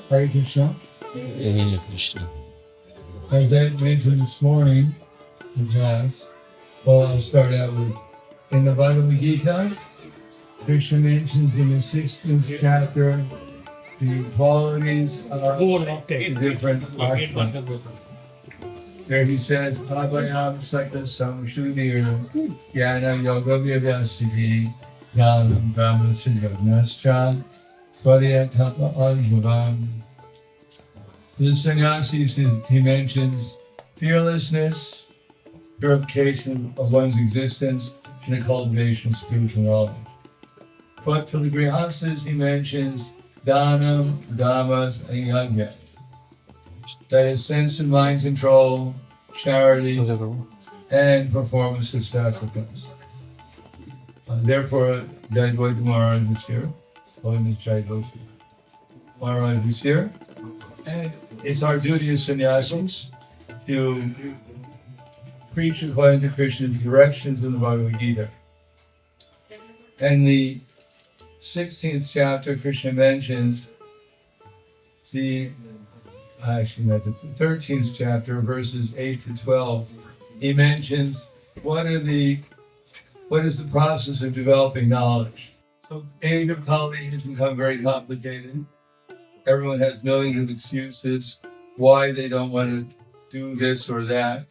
Hare Krishna. Hare Krishna. As I mentioned this morning in class, well, I'll start out with, in the Bhagavad Gita, Krishna mentions in the 16th chapter the qualities of the different ashramas. There he says, Abhayam Sakta Samshudir Yana Yoga Vyasiti Yanam Brahma Siddhanascha Swadhyaya Tapa Adhuram. The sannyasis, he mentions fearlessness, purification of one's existence, and the cultivation of spiritual knowledge. But for the grihastas, he mentions dhanam, dhammas, and yajna. That is sense and mind control, charity, and performance of sacrifice. Therefore, Jayadvaita Maharaj is here. Holiness Jayadvaita Maharaj is here. And it's our duty as sannyasis to preach according to Krishna's directions in the Bhagavad Gita. In the 16th chapter, Krishna mentions the 13th chapter, verses 8 to 12. He mentions what is the process of developing knowledge. So age of Kali has become very complicated. Everyone has millions of excuses why they don't want to do this or that.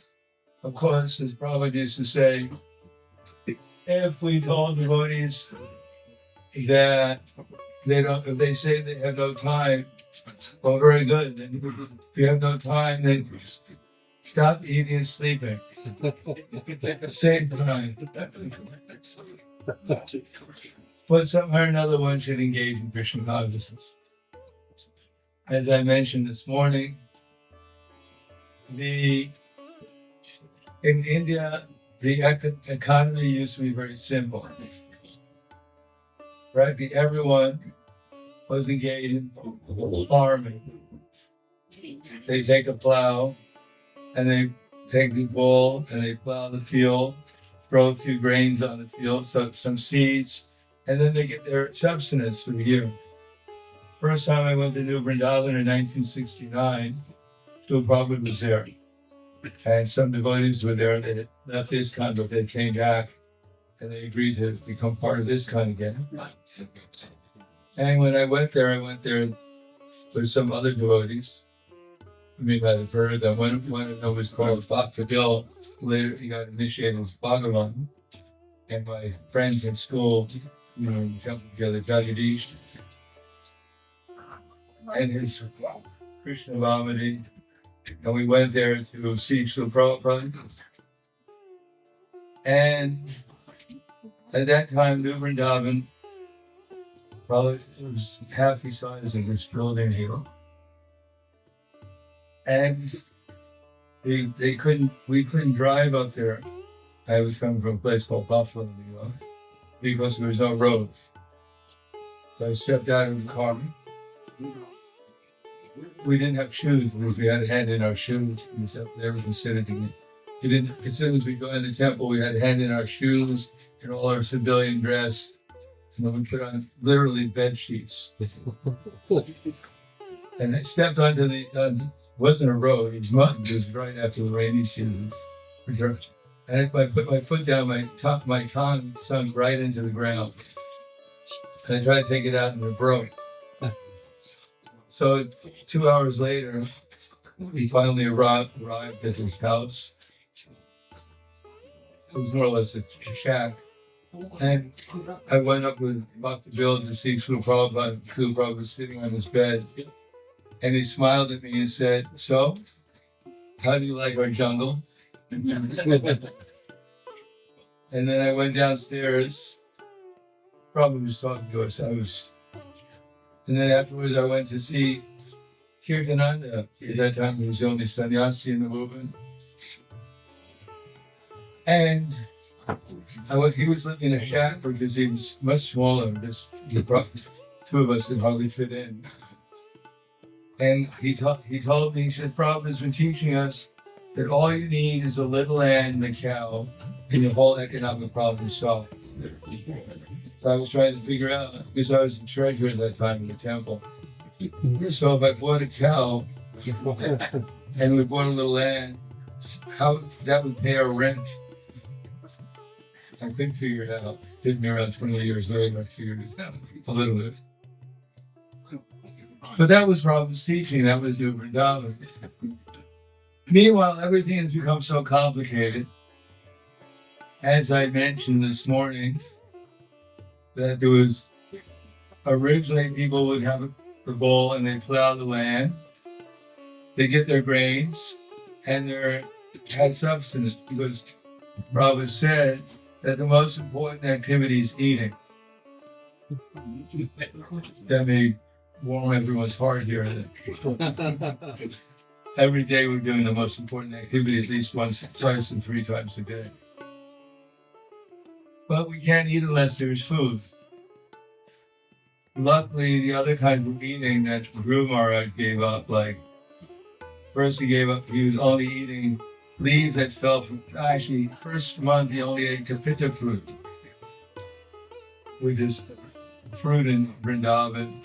Of course, as Prabhu used to say, if we told devotees that if they say they have no time, well, very good. Then if you have no time, then stop eating and sleeping at the same time. But somehow or another, one should engage in Krishna consciousness. As I mentioned this morning, in India, the economy used to be very simple. Right? Everyone was engaged in farming. They take a plow and they take the bull and they plow the field, throw a few grains on the field, some seeds, and then they get their subsistence for the year. First time I went to New Vrindavan in 1969, Prabhu was there. And some devotees were there. They had left ISKCON, but they came back and they agreed to become part of ISKCON again. And when I went there with some other devotees. You might have heard that one of them was called Bhakta Bill. Later he got initiated as Bhagavan. And my friend from school, jumped together, Jagadish, and his Krishna Bhamati. And we went there to see Srila Prabhupada. And at that time, New Vrindavan, probably it was half the size of this building here. And we couldn't drive up there. I was coming from a place called Buffalo, New York, because there was no road. So I stepped out of the car. We didn't have shoes. We had to hand in our shoes. We never considered it. As soon as we go in the temple, we had to hand in our shoes and all our civilian dress. And then we put on literally bed sheets. And I stepped onto it wasn't a road, it was mud. It was right after the rainy season. And I put my foot down, my tongue sunk right into the ground. And I tried to take it out and it broke. So 2 hours later, we finally arrived at his house. It was more or less a shack. And I went up with Bhakta Bill to see Srila Prabhupada. Srila Prabhupada was sitting on his bed. And he smiled at me and said, "So, how do you like our jungle?" And then I went downstairs. Prabhupada was talking to us. And then afterwards I went to see Kirtananda. At that time he was the only sannyasi in the movement. And he was living in a shack because he was much smaller. The two of us could hardly fit in. And he told me, he said, Prabhu has been teaching us that all you need is a little land and a cow, and your whole economic problem is solved. So I was trying to figure out, because I was the treasurer at that time in the temple. So if I bought a cow and we bought a little land, how that would pay our rent. I couldn't figure it out. It took me around 20 years later, I figured it out a little bit. But that was Prabhu's teaching. That was New Vrindavan. Meanwhile, everything has become so complicated. As I mentioned this morning, that there was originally people would have a bowl and they plow the land. They get their grains and they had substance, because Prabhu said that the most important activity is eating. That may warm everyone's heart here. Every day we're doing the most important activity at least once, twice, and 3 times a day. But we can't eat unless there's food. Luckily, the other kind of eating that Guru Maharaj gave up, like, first he gave up, he was only eating leaves that fell from, actually, first month he only ate kapita fruit, which is fruit in Vrindavan.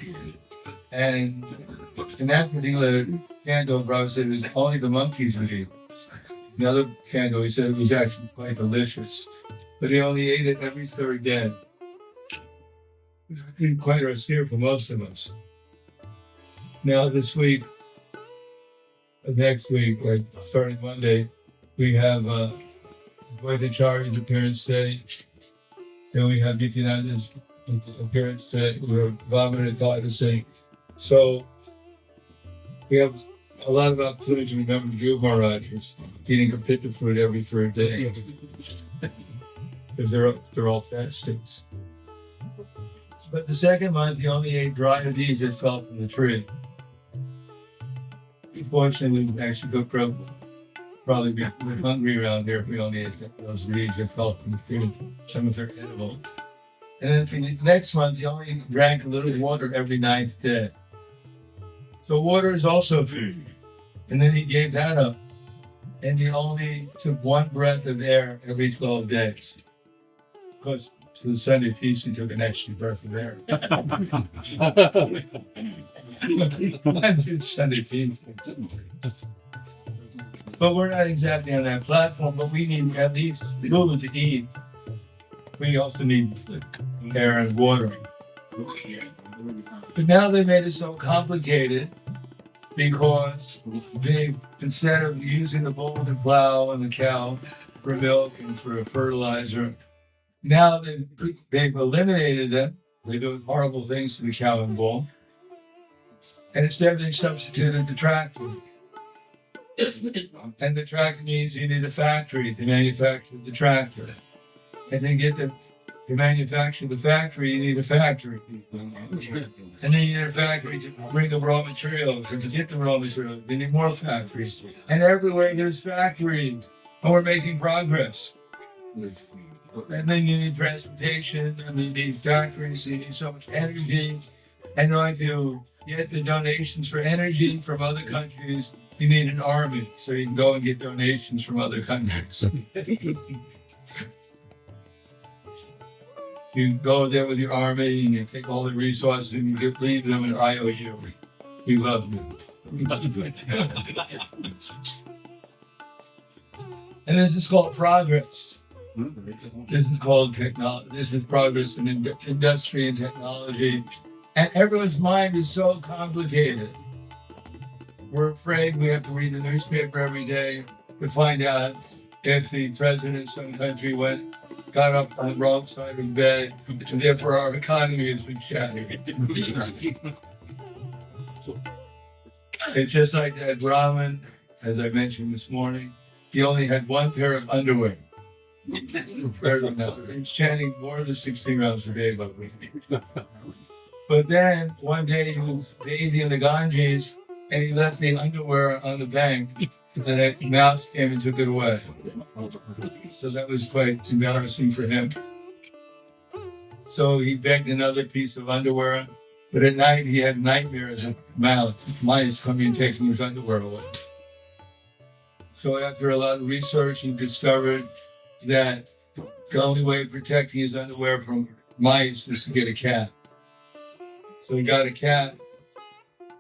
And in that particular candle, Prabhu said it was only the monkeys would eat. Another candle, he said it was actually quite delicious, but he only ate it every 3rd day. It's quite austere for most of us. Now this week, next week, like starting Monday, we have Jayadvaita appearance day. Then we have Nityananda's appearance day. We have Vamana Dada. So we have a lot of opportunity to remember Guru Maharaj is eating kapita fruit every 3rd day, because they're all fastings. But the second month, he only ate dry leaves that fell from the tree. Unfortunately, we actually go probably be hungry around here if we only ate those leaves that fell from the tree. Some of their edible. And then for the next month, he only drank a little water every 9th day. So water is also food. And then he gave that up. And he only took 1 breath of air every 12 days. Because for the Sunday feast, he took an extra breath of air. Sunday feast. But we're not exactly on that platform, but we need at least food to eat. We also need air and water. But now they made it so complicated, because they, instead of using the bull to plow and the cow for milk and for fertilizer, now they've eliminated them. They do horrible things to the cow and bull. And instead they substituted the tractor. And the tractor means you need a factory to manufacture the tractor. And then to manufacture the factory, you need a factory. And then you need a factory to bring the raw materials, and to get the raw materials, you need more factories. And everywhere there's factories, and we're making progress. And then you need transportation, and you need factories, you need so much energy. And if you get the donations for energy from other countries, you need an army, so you can go and get donations from other countries. You go there with your army and you take all the resources and you leave them an IOU. We love you. And this is called progress. This is called technology. This is progress in industry and technology. And everyone's mind is so complicated. We're afraid we have to read the newspaper every day to find out if the president of some country got up on the wrong side of the bed, and therefore our economy has been shattered. It's just like that Brahmin, as I mentioned this morning, he only had 1 pair of underwear. He's chanting more than 16 rounds a day, but then one day he was bathing in the Ganges, and he left the underwear on the bank, and a mouse came and took it away. So that was quite embarrassing for him. So he begged another piece of underwear, But at night, he had nightmares of mice coming and taking his underwear away. So after a lot of research, he discovered that the only way of protecting his underwear from mice is to get a cat. So he got a cat,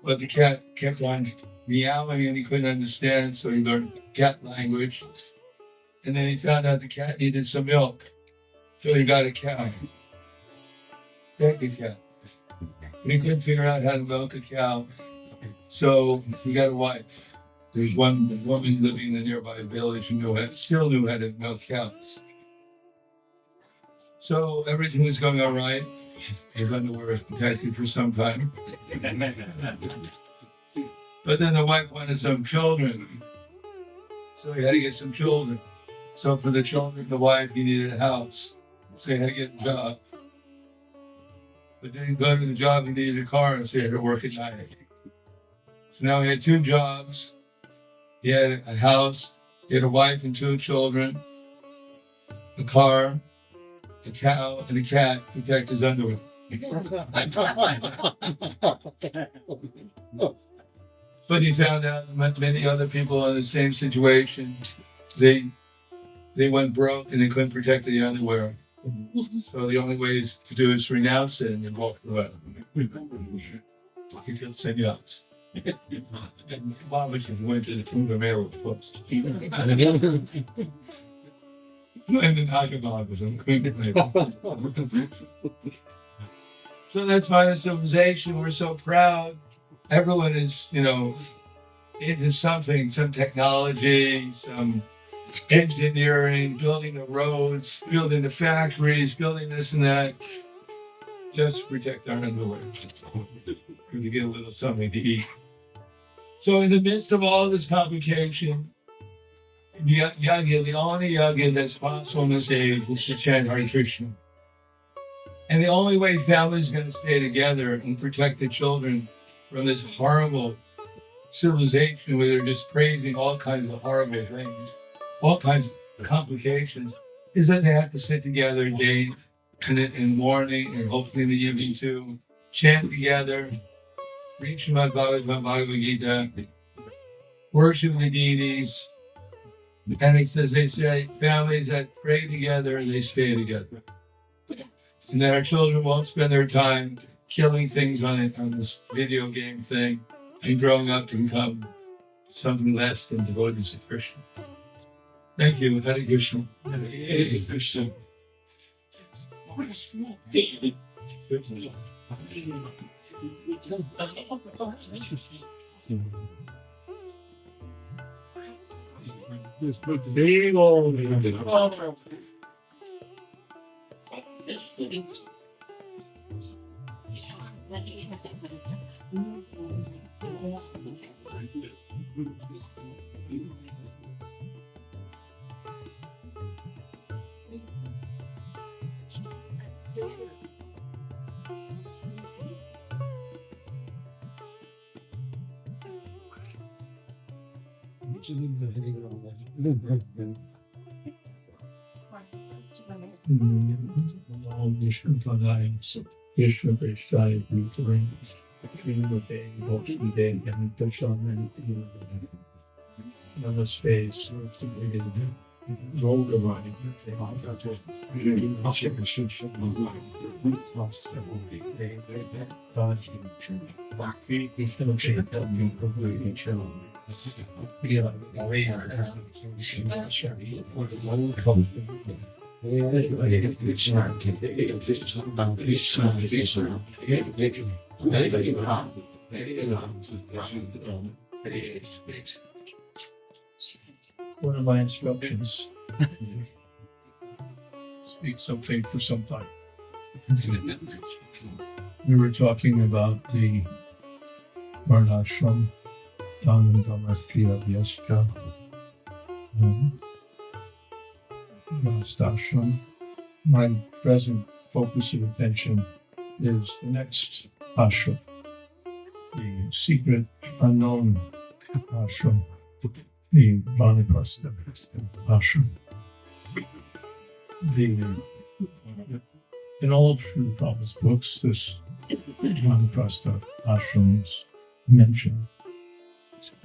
but the cat kept on meowing and he couldn't understand, so he learned cat language. And then he found out the cat needed some milk. So he got a cow. Got a cat. But he couldn't figure out how to milk a cow. So he got a wife. There was one woman living in the nearby village who still knew how to milk cows. So everything was going all right. His underwear was protected for some time. But then the wife wanted some children. So he had to get some children. So for the children, the wife, he needed a house. So he had to get a job. But then he go to the job, he needed a car, so he had to work at night. So now he had 2 jobs. He had a house, he had a wife and 2 children, a car, a cow, and a cat to protect his underwear. But he found out that many other people in the same situation, they went broke and they couldn't protect the underwear. So the only way to do is renounce it and walk away. He did say yes. Mama just went to the Tunga Mero post. And the Naganog was on So that's modern civilization. We're so proud. Everyone is, into something, some technology, some engineering, building the roads, building the factories, building this and that. Just protect our underwear. Because you get a little something to eat. So in the midst of all this complication, the only yagya that's possible in this age is to chant Hare Krishna. And the only way families are going to stay together and protect the children from this horrible civilization where they're just praising all kinds of horrible things, all kinds of complications, is that they have to sit together day and in the morning and hopefully in the evening too, chant together, read Srimad Bhagavad Gita, worship the deities. And it says, they say, families that pray together, they stay together. And that our children won't spend their time killing things on this video game thing and growing up to become something less than devotees of Krishna. Thank you. Hare Krishna. Hare Krishna. Just put the big old Krishna Prashaya Bhutavim Srimate Bhakti and Dashan Namaste Surti Yogamani One of my instructions, speak something for some time. We were talking about the Varnashram, Dhanamdamastriya Vyascha, Yastashram. My present focus of attention is the next ashram, the secret unknown ashram, the Vanaprastha ashram. In all of Srila Prabhupada's books, this Vanaprastha ashrams mentioned.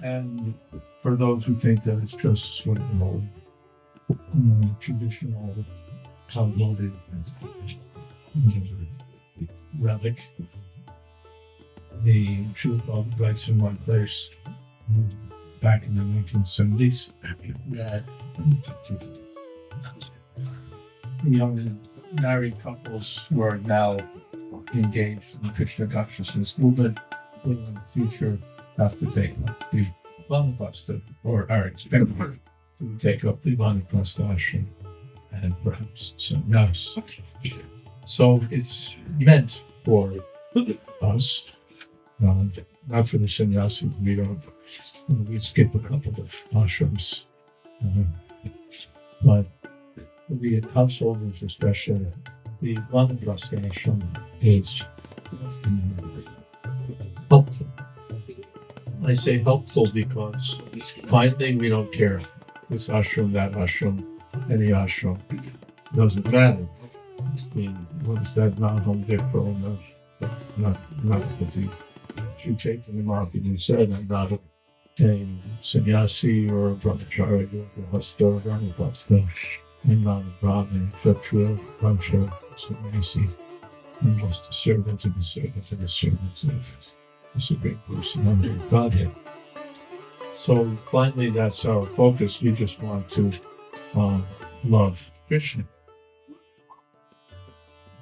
And for those who think that it's just sort of an old traditional outmoded relic, the Srila writes in one place back in the 1970s that young married couples who are now engaged in the Krishna consciousness movement will in the future have to take up the Vanaprastha, or are expected to take up the Vanaprastha ashram and perhaps something else. So it's meant for us, not for the sannyasi. We skip a couple of ashrams, but for the householders especially, the Vanaprastha ashram is helpful. I say helpful because finally we don't care. This ashram, that ashram, any ashram, doesn't matter. I mean, what is that? Not home dipro, not the Sri Chaitanya Maharaj said, I'm not a sannyasi or a brahmachari or a grihastha or vanaprastha. I'm not a brahmin, kshatriya, vaishya, sannyasi. I'm just a servant of the servant of the servants of the Supreme Personality of Godhead. So finally, that's our focus. We just want to love Krishna.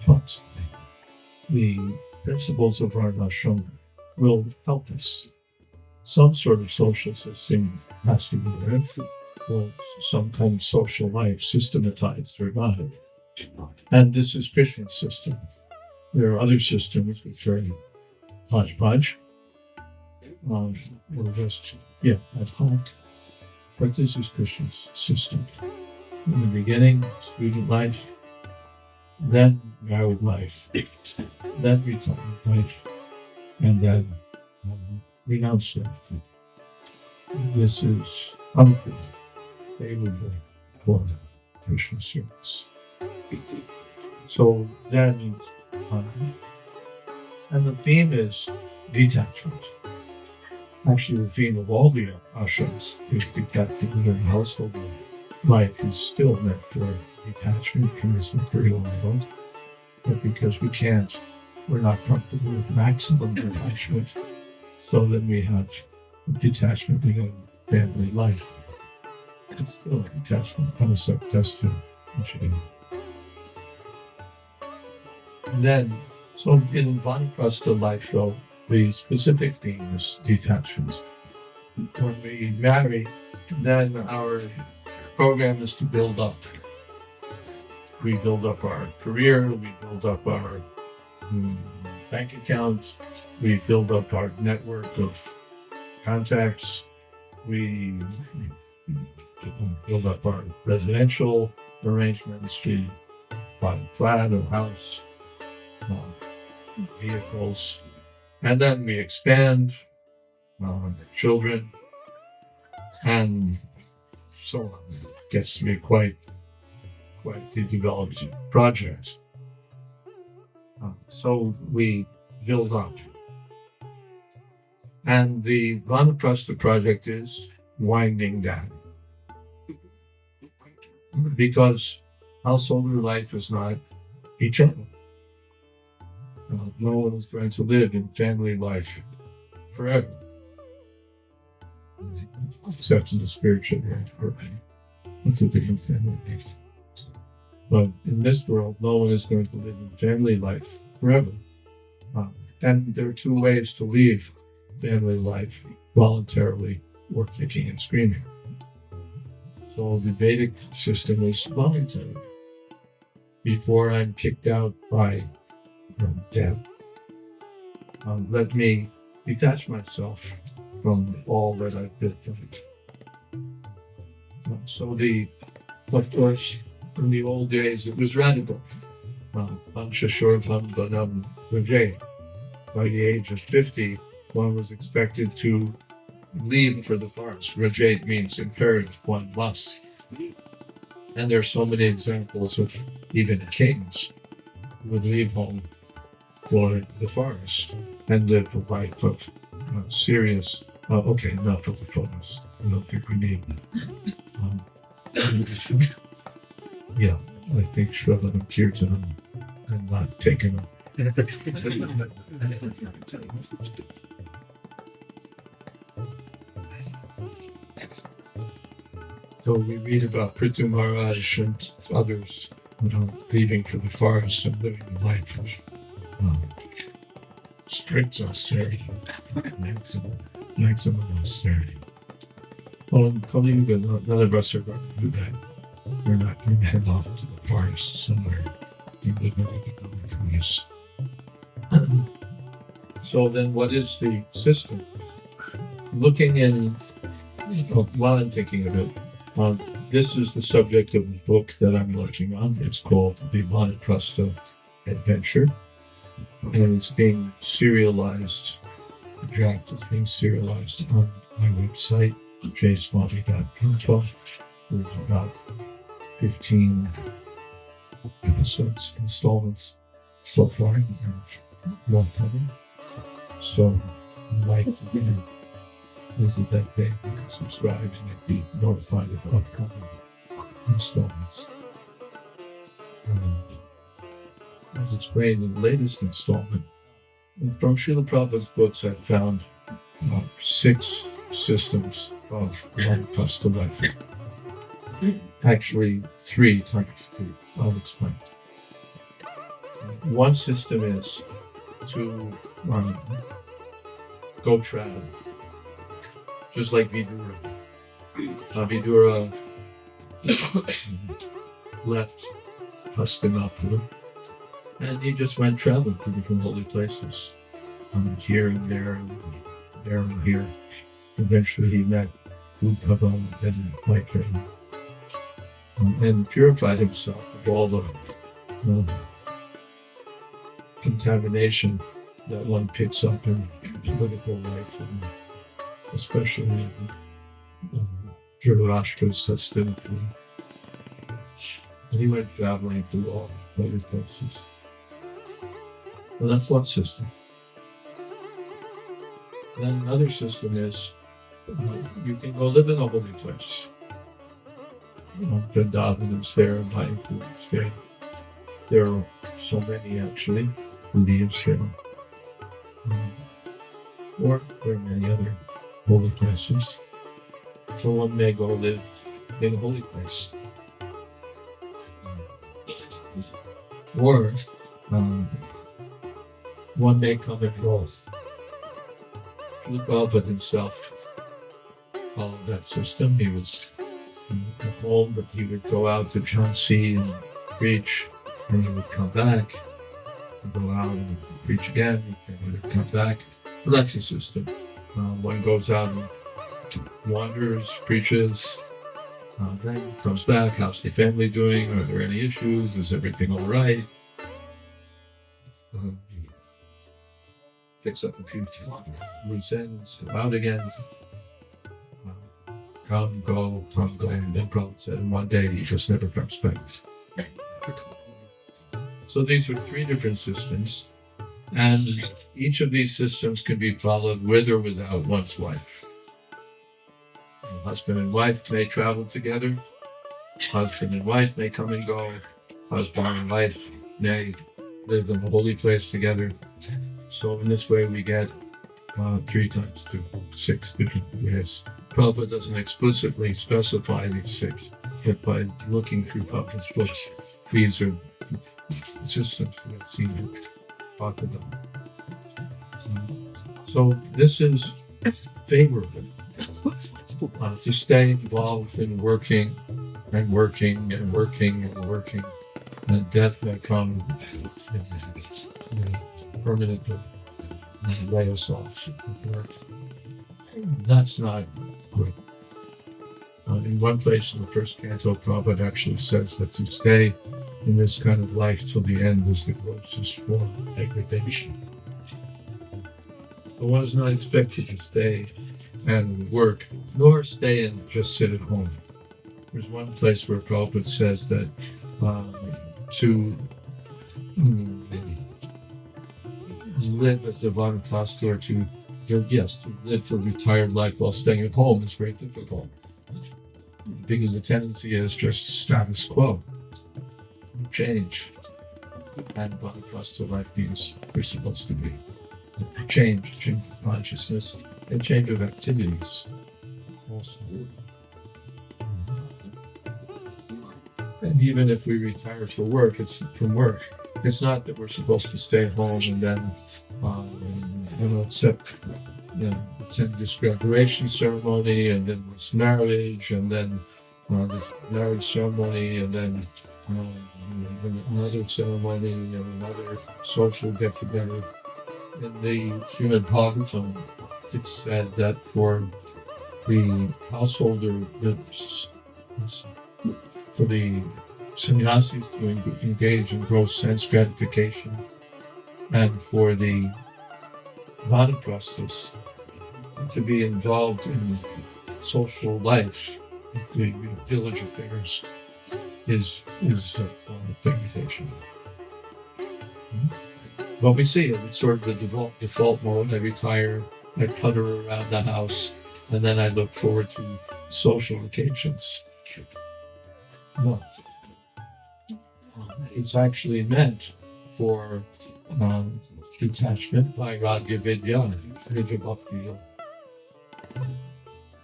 But the principles of our ashram will help us. Some sort of social system has to be there, or some kind of social life systematized or not. And this is Krishna's system. There are other systems which are hodgepodge, or just ad hoc. But this is Krishna's system. In the beginning, student life, then married life, then retirement life, and then renounced life. This is unfavorable for Krishna service. So then, and the theme is detachment. Actually, the theme of all the ashrams is detachment, and household life is still meant for detachment from this material world. But because we're not comfortable with maximum detachment, so then we have detachment within family life. It's still a detachment, anasaktasya. Then, so in Vanaprastha life, though, the specific theme is detachment. When we marry, then our program is to build up. We build up our career, we build up our bank accounts, we build up our network of contacts, we build up our residential arrangements, we buy a flat or house, vehicles, and then we expand children, and so on. It gets to be quite the developed project. So we build up. And the Vanaprastha project is winding down. Because householder life is not eternal. No one is going to live in family life forever. Except in the spiritual world. It's a different family life. But in this world, no one is going to live in family life forever. And there are two ways to leave family life: voluntarily or kicking and screaming. So the Vedic system is voluntary. Before I'm kicked out by death, let me detach myself from all that I've built. So of course, in the old days, it was radical. By the age of 50, one was expected to leave for the forest. Rajat means encouraged, one must. And there are so many examples of even kings who would leave home explore the forest and live a life of serious. Okay, enough of the forest. I don't think we need. Yeah, I think Shravanam Kirtanam and not taking them. So we read about Prithu Maharaj and others, leaving for the forest and living a life of strict austerity, maximum austerity. Well, in Kali Yuga, none of us are going to do that. We're not going to head off to the forest somewhere and live in the trees. So then what is the system? Looking in, while I'm thinking of it, this is the subject of the book that I'm working on. It's called The Vanaprastha Adventure, and it's being serialized. The draft is being serialized on my website, jswami.info. There's about 15 episodes, installments so far, and one coming. So, I'd like to visit that page, subscribe, and be notified of upcoming installments. As explained in the latest installment, from Srila Prabhupada's books, I found 6 systems of Vanaprastha life. Actually, 3 times 2. I'll explain. One system is to go travel, just like Vidura. Vidura left Hastinapura, and he just went traveling to different holy places, here and there, and there and here. Eventually, he met Uddhava and Maitreya, and purified himself of all the contamination that one picks up in political life, and especially in Dhritarashtra's Hastinapura. And he went traveling through all other places. Well, that's one system. Then another system is you can go live in a holy place. Vrindavan is there, Mayapur is there. There are so many actually who lives here. Or there are many other holy places. So one may go live in a holy place. Or one may come and go. Srila Prabhupada himself followed that system. He was at home, but he would go out to Jhansi and preach, and he would come back and go out and preach again, and he would come back. Well, that's the system. One goes out and wanders, preaches, then comes back. How's the family doing? Are there any issues? Is everything all right? Fix up a few loose ends, go out again. Come, go, and then Prabhupada said, and one day he just never comes back. So these are 3 different systems, and each of these systems can be followed with or without one's wife. Husband and wife may travel together. Husband and wife may come and go. Husband and wife may live in a holy place together. So in this way we get 3 times 2, 6 different ways. Prabhupada doesn't explicitly specify these 6, but by looking through Prabhupada's books, these are systems that seem to talk about. So this is favorable to stay involved in working, and death may come and permanently lay us off. That's not good. In one place in the first canto, Prabhupada actually says that to stay in this kind of life till the end is the grossest form of degradation. But one is not expected to stay and work, nor stay and just sit at home. There's one place where Prabhupada says that live as a Vanaprastha or to live a retired life while staying at home is very difficult. Because the tendency is just status quo, change. And Vanaprastha life means we're supposed to be change of consciousness, and change of activities. Also. And even if we retire from work, it's not that we're supposed to stay at home and then, attend this graduation ceremony and then this marriage and then this marriage ceremony and then another ceremony and another social get-together. In the Srimad Bhagavatam, it said that for the householder, for the sannyasis to engage in gross sense gratification, and for the vanaprasthas to be involved in social life, the village affairs, is a form of degradation. But we see it. It's sort of the default mode. I retire, I putter around the house, and then I look forward to social occasions. No. It's actually meant for detachment by Ragya Vidya, Vidya Bhakti.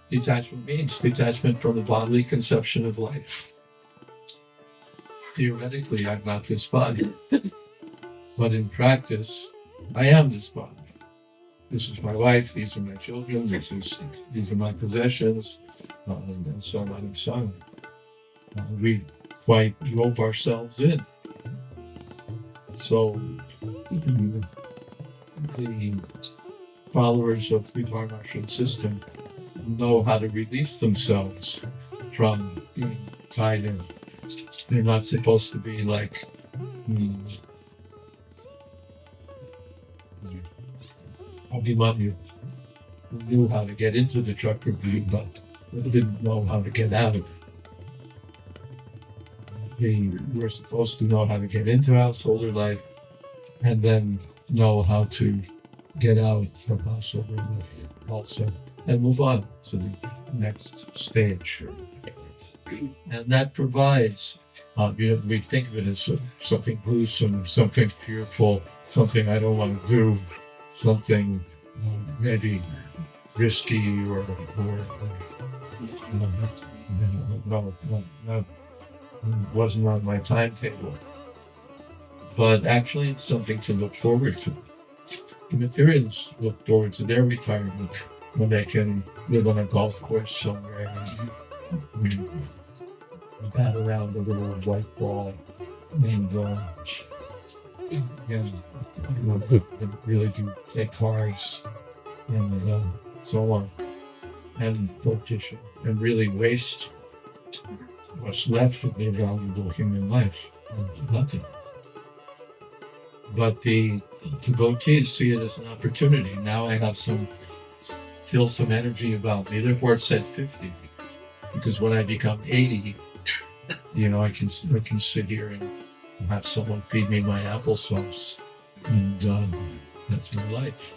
Detachment means detachment from the bodily conception of life. Theoretically, I'm not this body. But in practice, I am this body. This is my wife, these are my children, these are my possessions, and so on and so on. We quite rope ourselves in. So the followers of the Varnashram system know how to release themselves from being tied in. They're not supposed to be like Abhimanyu, who knew how to get into the Chakravarti, but didn't know how to get out. They were supposed to know how to get into householder life and then know how to get out of householder life also and move on to the next stage. And that provides, we think of it as something gruesome, something fearful, something I don't want to do, something maybe risky or no, wasn't on my timetable. But actually, it's something to look forward to. The materialists look forward to their retirement when they can live on a golf course somewhere and bat around a little white ball and really do take cars and so on and politician and really waste what's left of their valuable human life and nothing. But the devotees see it as an opportunity. Now I have feel some energy about me. Therefore it said 50. Because when I become 80, I can sit here and have someone feed me my applesauce. And that's my life.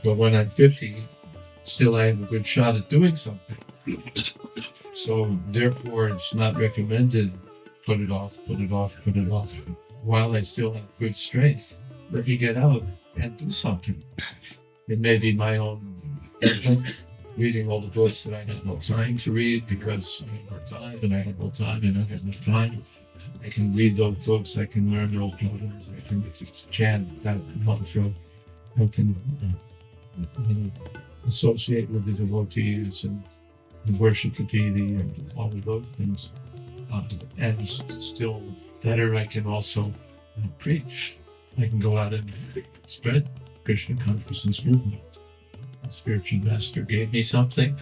But when I'm 50, still I have a good shot at doing something. So therefore it's not recommended put it off. While I still have good strength, let me get out and do something. It may be my own reading all the books that I had no time to read because I had no time and I had no time and I had no time. I can read those books, I can learn those patterns, I can chant that mantra, I can associate with the devotees and worship the deity and all of those things. And still better, I can also preach. I can go out and spread Krishna consciousness movement. The spiritual master gave me something,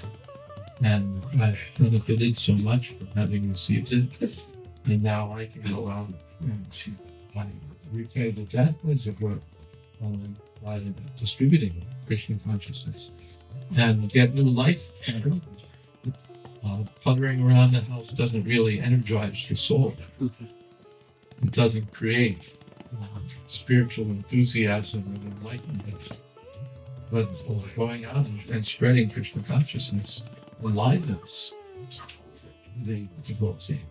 and I've benefited so much from having received it. And now I can go out and repay the debt, as it were, by distributing Krishna consciousness and get new life. Puttering around the house doesn't really energize the soul. It doesn't create spiritual enthusiasm and enlightenment. But going out and spreading Krishna consciousness enlivens the devotee.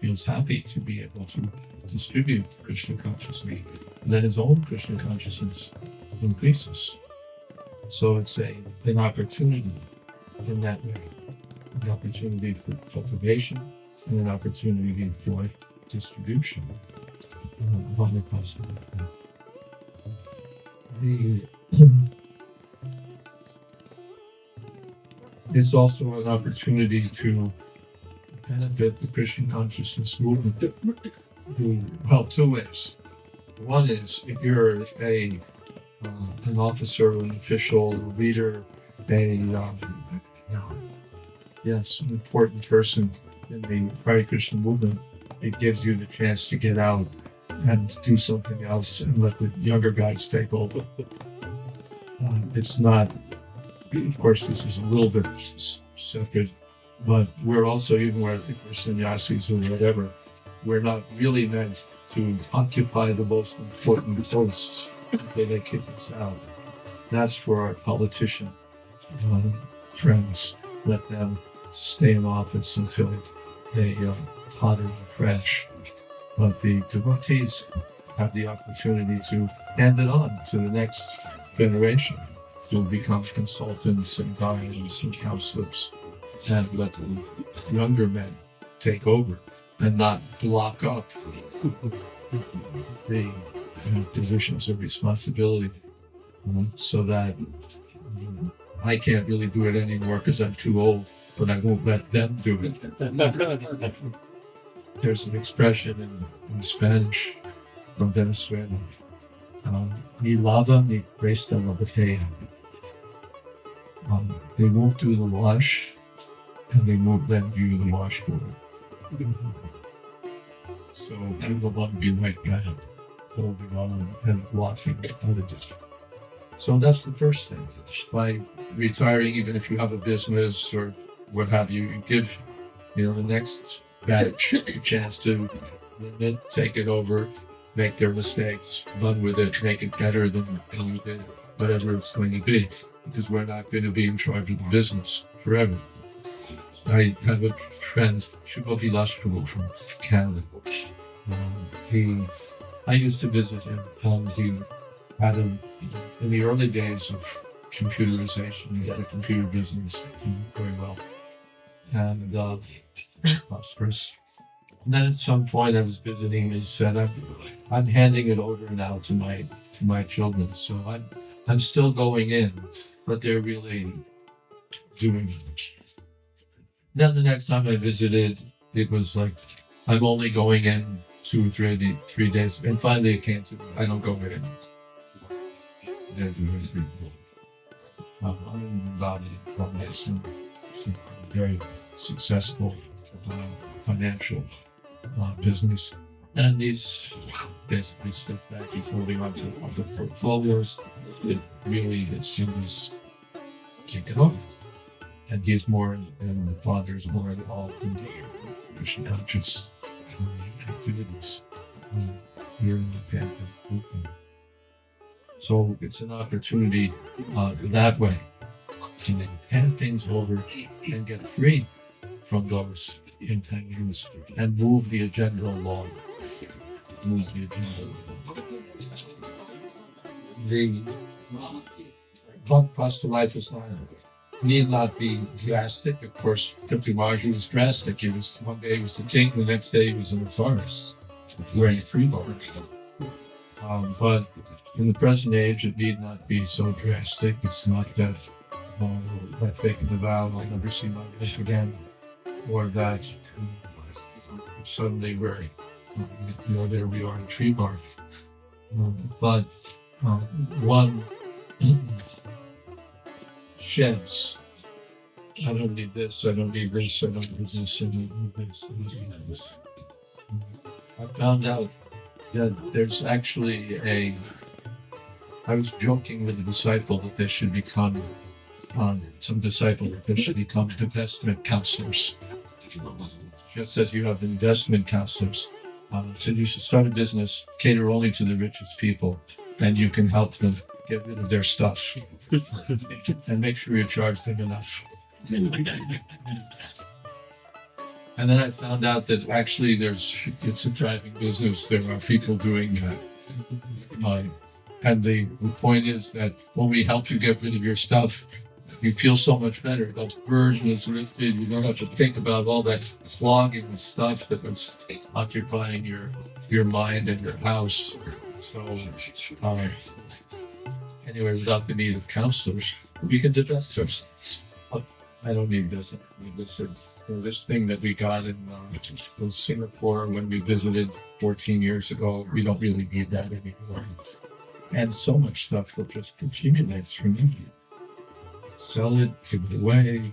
Feels happy to be able to distribute Krishna consciousness. And then his own Krishna consciousness increases. So it's an opportunity in that way. An opportunity for cultivation and an opportunity for distribution of the possible. It's also an opportunity to benefit the Christian consciousness movement. Well, two ways. One is if you're an officer, an official, a leader, an important person in the Hare Krishna movement, it gives you the chance to get out and do something else and let the younger guys take over. It's not, of course, this is a little bit separate, but we're also, even where we're sannyasis or whatever, we're not really meant to occupy the most important posts. They kick us out. That's for our politician friends. Let them stay in office until they totter and crash. But the devotees have the opportunity to hand it on to the next generation, to become consultants and guides and counselors, and let the younger men take over and not block up the positions of responsibility, so that I can't really do it anymore because I'm too old, but I won't let them do it. There's an expression in Spanish from Venezuela, ni lava ni presta la botella. They won't do the wash, and they won't lend you the washboard. So you don't want to be like that, holding on and blocking others. So that's the first thing. By retiring, even if you have a business or what have you, you give the next batch a chance to take it over, make their mistakes, run with it, make it better than you did, whatever it's going to be, because we're not going to be in charge of the business forever. I have a friend, Shubhavi Prabhu from Canada. I used to visit him, and he had in the early days of computerization, he had a computer business very well, and prosperous. And then at some point I was visiting, and he said, I'm handing it over now to my children. So I'm still going in, but they're really doing it. Then the next time I visited, it was like, I'm only going in 2 or 3 days. And finally it came to me, I don't go in. They're doing pretty cool. I'm involved in some very successful financial business. And he's basically stepped back. He's holding on to the portfolios. It really, it seems, can't get over. And he's more, and the father's more involved in the Christian conscious activities here in the Panther movement. So it's an opportunity that way to hand things over and get free from those entanglements and move the agenda along. The cost of life is need not be drastic. Of course, Kapti Maharaj was drastic. One day he was the king, the next day he was in the forest wearing a tree bark. But in the present age, it need not be so drastic. It's not that I've taken the vow I'll never see my life again, or that suddenly we're, there we are in tree bark. But one sheds. I don't need this, I don't need this, I don't need this, I don't need this, I don't need this. I found out that there's actually I was joking with a disciple that they should become, investment counselors. Just as you have investment counselors, said you should start a business, cater only to the richest people, and you can help them get rid of their stuff and make sure you charge them enough. And then I found out that actually it's a thriving business. There are people doing that. And the point is that when we help you get rid of your stuff, you feel so much better. The burden is lifted. You don't have to think about all that clogging stuff that was occupying your mind and your house. So anyway, without the need of counselors, we can divest ourselves. I don't need this. I don't need this. This thing that we got in Singapore when we visited 14 years ago, we don't really need that anymore. And so much stuff will just accumulate. Sell it, give it away,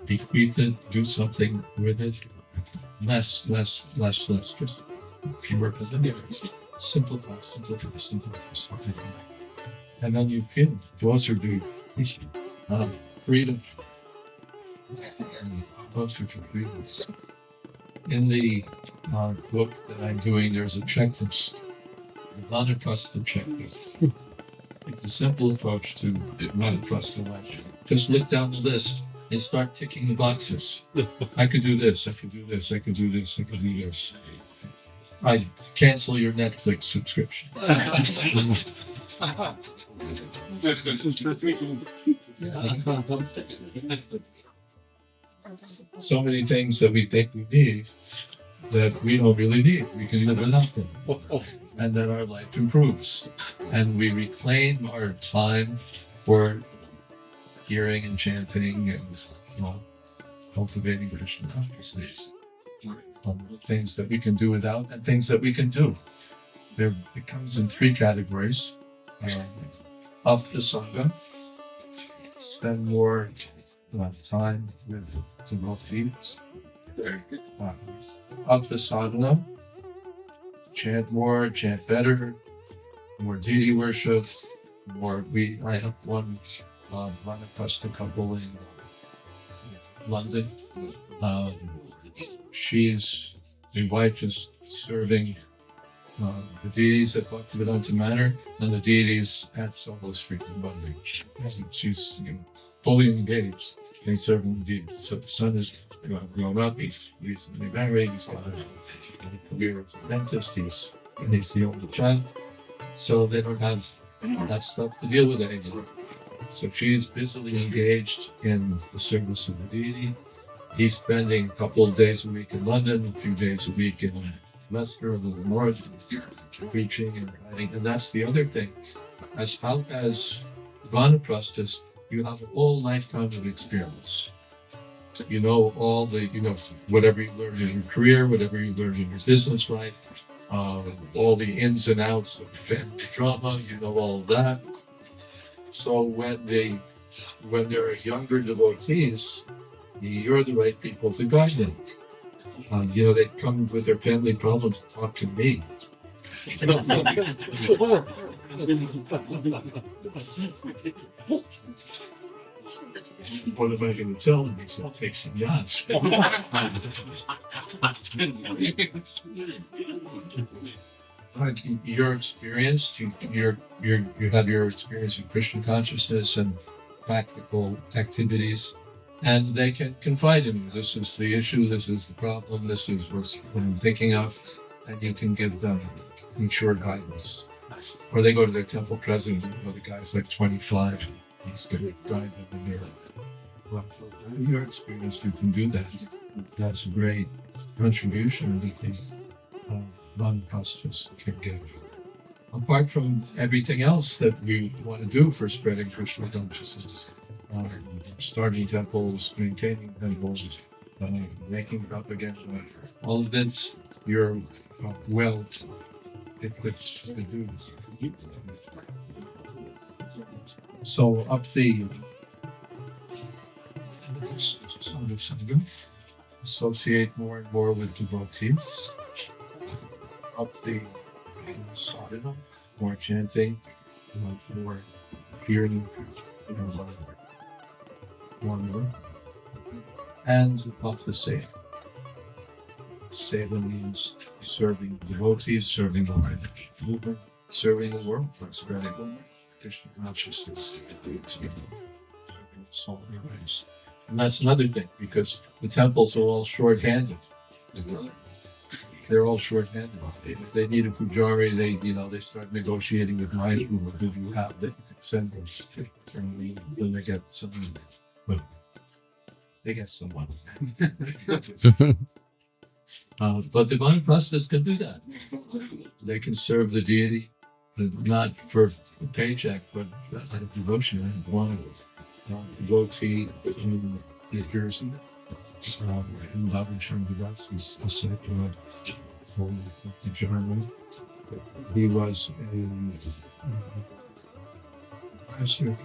bequeath it, do something with it. Less. Just work as a difference. Simplify. And then you can closer to freedom. Closer to freedom. In the book that I'm doing, there's a checklist, the Vanaprastha checklist. It's a simple approach to Vanaprastha life. Just look down the list and start ticking the boxes. I could do this, I could do this, I could do this, I could do this. I cancel your Netflix subscription. So many things that we think we need that we don't really need. We can live without them. And then our life improves. And we reclaim our time for hearing and chanting and cultivating Krishna consciousness. Things that we can do without and things that we can do. It comes in three categories. Up the Sangha, spend more time with devotees. Up the Sadhana, chant more, chant better, more deity worship, more. I have one Vanaprastha couple in London. The wife is serving the deities at Bhaktivedanta Manor and the deities at Soho Street in London. She's fully engaged in serving the deities. So the son is grown up, he's recently married, he's got a career as a dentist, he's the only child. So they don't have that stuff to deal with anymore. So she's busily engaged in the service of the deity. He's spending a couple of days a week in London, a few days a week in Leicester, a little north, preaching and writing. And that's the other thing. As Vanaprasthas, you have a whole lifetime of experience. You know whatever you learned in your career, whatever you learned in your business life, all the ins and outs of family drama, you know all of that. So when there are younger devotees, you're the right people to guide them. They come with their family problems to talk to me. What am I going to tell them? He said, take some yachts. Your experience, you have your experience in Krishna consciousness and practical activities, and they can confide in you. This is the issue, this is the problem, this is what I'm thinking of, and you can give them mature guidance. Or they go to their temple president, the guy's like 25, he's going to guide them in their your experience, you can do that. That's a great contribution that these Vanaprasthas can give. Apart from everything else that we want to do for spreading Krishna consciousness, starting temples, maintaining temples, making propaganda, all of this, you're well equipped to do. So up the Sangha, associate more and more with devotees. Up the sadhana, more chanting, more hearing, more. And up the saying. Seva means serving devotees, serving the Maharaj movement, serving the world, spreading Krishna consciousness. And that's another thing, because the temples are all short-handed. They're all short-handed. If they need a pujari, they start negotiating with Maharaj who you have that send us. And then they get someone. Well, they get someone. But the Vanaprasthas can do that. They can serve the deity, not for a paycheck, but out of devotion. I had one devotee in New Jersey, Madhavas, is a secular for the German. He was a pastor,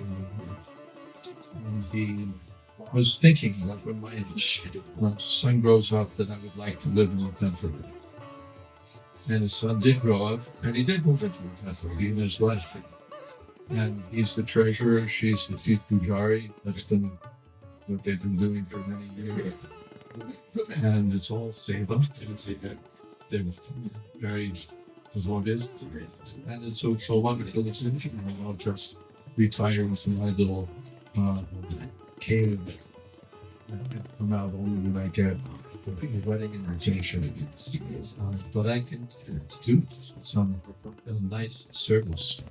and he was thinking that when my son grows up, that I would like to live in a temple. And his son did grow up, and he did move into a temple, he and his wife. And he's the treasurer, she's the chief pujari. That's been what they've been doing for many years. And it's all seva. They're very devoted. And it's so wonderful. It's interesting. I'll just retire into my little cave and come out only when I get the wedding invitation. But I can do some nice service.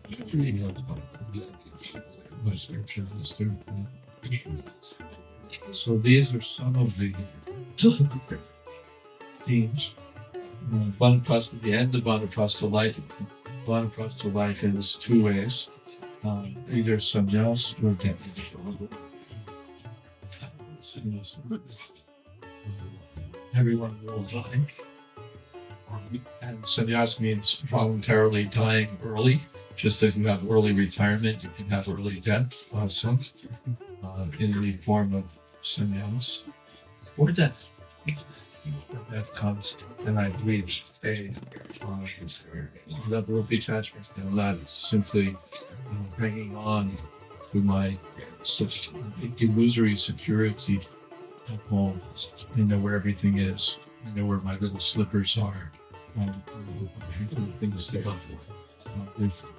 My scripture is too. So these are some of the themes. Vanaprastha, the end of Vanaprastha life. Vanaprastha life is two ways. Either sannyas or death. Everyone will die. And sannyas means voluntarily dying early. Just as you have early retirement, you can have early death also, in the form of sannyas or death. Death comes, and I've reached a level of detachment. I'm not simply hanging on to my such illusory security at home. I know where everything is. I know where my little slippers are. Things that go.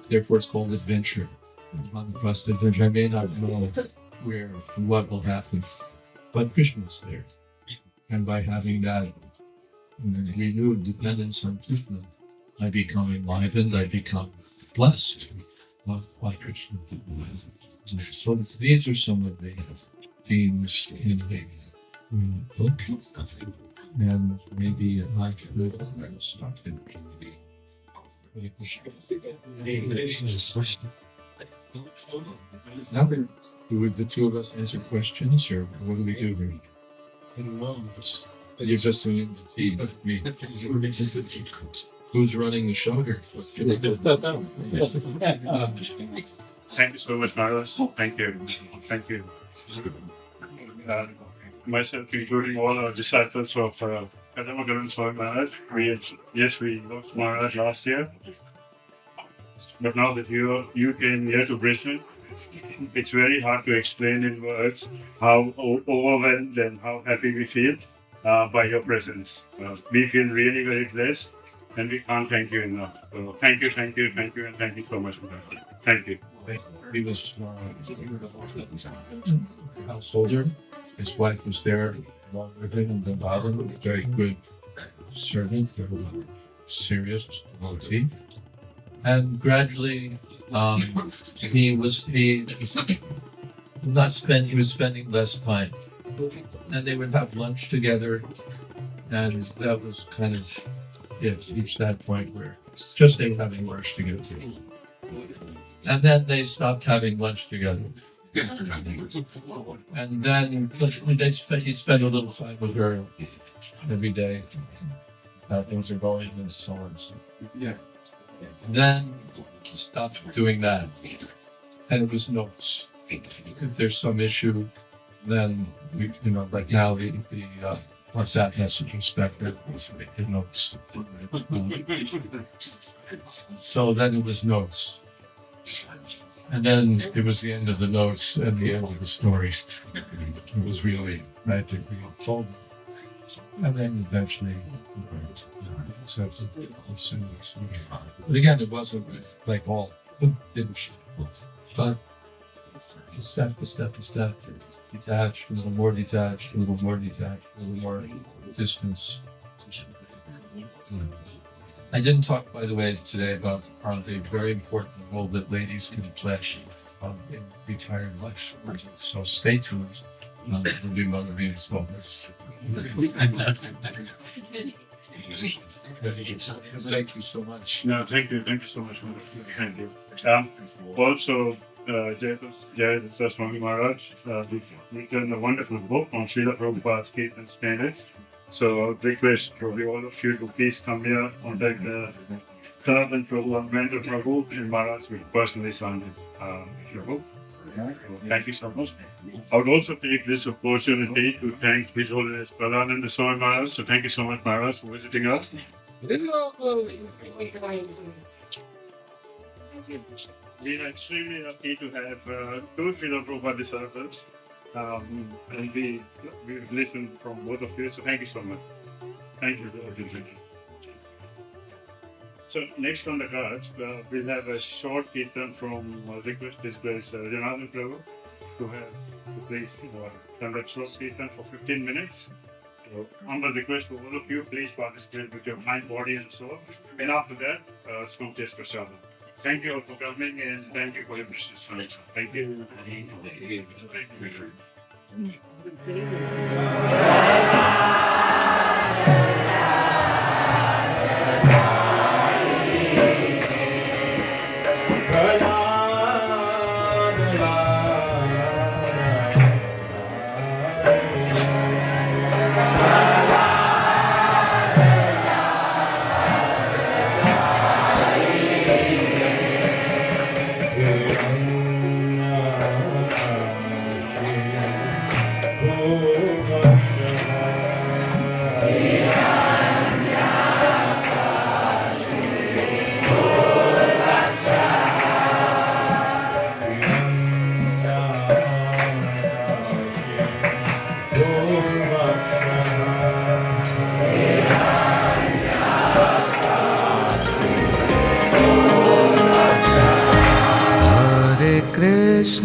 Therefore, it's called adventure. I may not know where and what will happen, but Krishna is there. And by having that renewed dependence on Krishna, I become enlivened, I become blessed by Krishna. So these are some of the themes in the book. And maybe I should start it. Now, do the two of us answer questions, or what do we do here? You're just doing the tea, but me. Who's running the show here? Thank you so much, Maharaj. Thank you. Thank you. Myself, including all our disciples of Prahladananda Swami Maharaj, we lost Maharaj last year. But now that you came here to Brisbane, it's very hard to explain in words how overwhelmed and how happy we feel by your presence. We feel really very blessed, and we can't thank you enough. So thank you, and thank you so much. Thank you. He was a householder. His wife was there along with him in the bottom. Very good servant, very serious devotee. And gradually, he was spending less time. And they would have lunch together, and that was kind of reached that point where just they were having lunch together. And then they stopped having lunch together. And then he'd spend a little time with her every day. How things are going and so on. Yeah. Then stopped doing that. And it was notes. If there's some issue, then we, like now the WhatsApp message inspector was making notes. So then it was notes. And then it was the end of the notes and the end of the story. It was really magically told. And then eventually accepted. But again, it wasn't like all finished. But step to step to step, detached, a little more detached, a little more detached, a little more distance. I didn't talk, by the way, today about the very important role that ladies can play in retired life. So stay tuned. There'll be one of these moments. Thank you so much. No, thank you so much. Thank you. Also, Jayadvaita Swami Maharaj, we've written a wonderful book on Srila Prabhupada's Kirtan standards. So I would request probably all of you to please come here, contact Prahladananda Prabhu and Mendra Prabhu, and Maharaj will personally sign the book. So thank you so much. I would also take this opportunity to thank His Holiness Prahladananda Swami Maharaj. So thank you so much, Maharaj, for visiting us. We are extremely lucky to have two Srila Prabhupada disciples, and we've listened from both of you. So thank you so much. Thank you. So next on the card, we'll have a short kirtan from request His Grace Janaka Prabhu to please conduct short kirtan for 15 minutes. So humble request to all of you, please participate with your mind, body and soul. And after that, spontaneous prasadam. Thank you all for coming and thank you for your precious time. Thank you.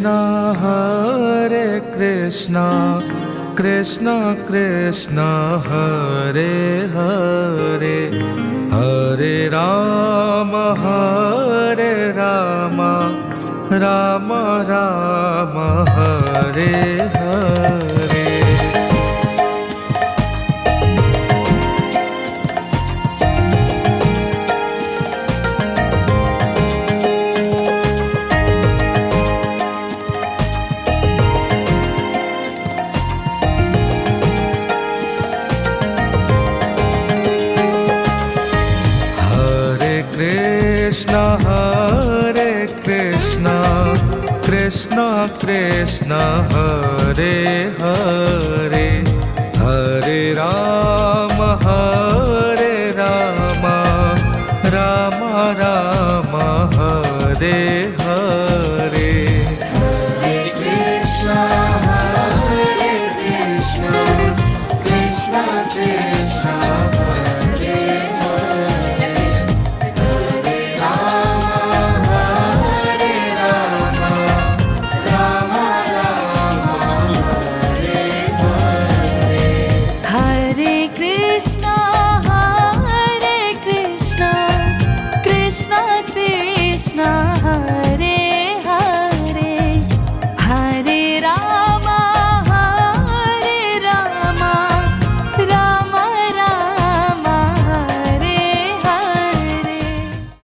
Hare Krishna, Krishna Krishna, Hare Hare, Hare Rama, Hare Rama, Rama Rama, Hare Hare. Hare Krishna, Krishna Krishna, Hare Hare, Hare Rama, Hare Rama, Rama Rama, Hare Hare. Hare Krishna, Krishna Krishna.